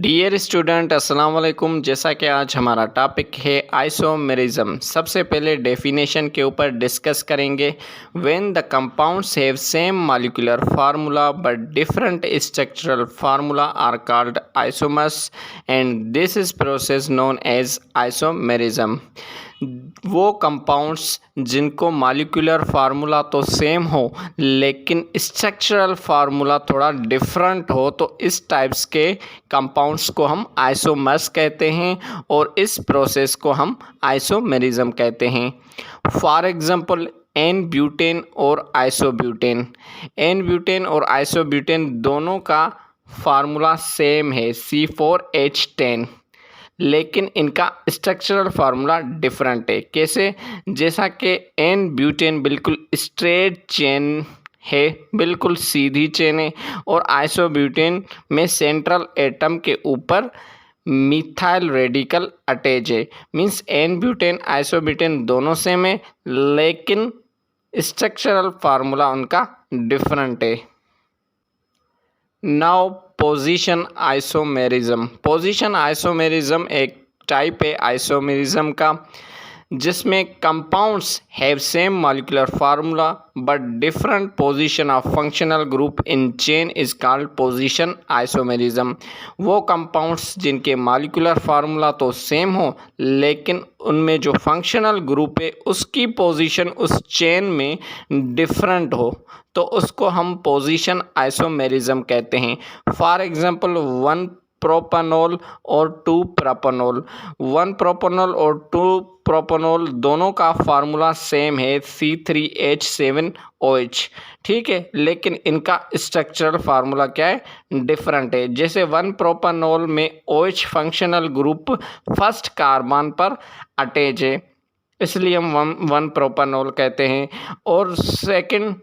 Dear student अस्सलाम वालेकुम। जैसा कि आज हमारा टॉपिक है आइसोमेरिज्म। सबसे पहले डेफिनेशन के ऊपर डिस्कस करेंगे। When the compounds have same molecular formula but different structural formula are called isomers and this is process known as isomerism. वो कंपाउंड्स जिनको मॉलिक्यूलर फार्मूला तो सेम हो लेकिन स्ट्रक्चरल फार्मूला थोड़ा डिफरेंट हो, तो इस टाइप्स के कंपाउंड्स को हम आइसोमर्स कहते हैं और इस प्रोसेस को हम आइसोमेरिज्म कहते हैं। फॉर एग्जांपल एन ब्यूटेन और आइसोब्यूटेन। एन ब्यूटेन और आइसोब्यूटेन दोनों का फार्मूला सेम है C4H10, लेकिन इनका स्ट्रक्चरल फार्मूला डिफरेंट है। कैसे? जैसा कि एन ब्यूटेन बिल्कुल स्ट्रेट चेन है, बिल्कुल सीधी चेन है, और आइसोब्यूटेन में सेंट्रल एटम के ऊपर मिथाइल रेडिकल अटैच है। मीन्स एन ब्यूटेन आइसोब्यूटेन दोनों सेम है लेकिन स्ट्रक्चरल फार्मूला उनका डिफरेंट है। Now position isomerism. Position isomerism एक टाइप है आइसोमेरिज्म का जिसमें compounds have same molecular formula but different position of functional group in chain is called position isomerism. वो कंपाउंड्स जिनके मॉलिक्यूलर फार्मूला तो सेम हो लेकिन उनमें जो फंक्शनल ग्रुप है उसकी पोजीशन उस चेन में डिफरेंट हो, तो उसको हम पोजीशन आइसोमेरिज्म कहते हैं। फॉर एग्जांपल 1 प्रोपेनॉल और 2 प्रोपेनॉल। 1 प्रोपेनॉल और 2 प्रोपेनॉल दोनों का फार्मूला सेम है C3H7OH, ठीक है, लेकिन इनका स्ट्रक्चरल फार्मूला क्या है? डिफरेंट है। जैसे 1 प्रोपेनॉल में OH functional group first carbon पर अटैच है, इसलिए हम 1 प्रोपेनॉल कहते हैं, और सेकंड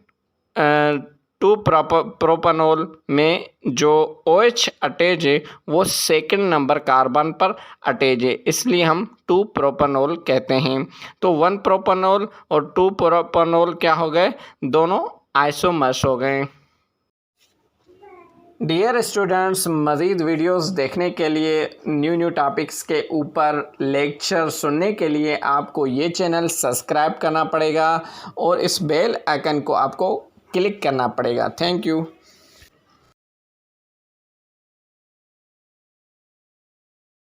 2 प्रोपेनॉल में जो OH अटैच है वो सेकंड नंबर कार्बन पर अटैच है, इसलिए हम 2 प्रोपेनॉल कहते हैं। तो 1 प्रोपेनॉल और 2 प्रोपेनॉल क्या हो गए? दोनों आइसोमर्स हो गए। डियर स्टूडेंट्स, मज़ीद वीडियोस देखने के लिए, न्यू टॉपिक्स के ऊपर लेक्चर सुनने के लिए आपको ये चैनल सब्सक्राइब करना पड़ेगा और इस बेल आइकन को आपको क्लिक करना पड़ेगा। Thank you.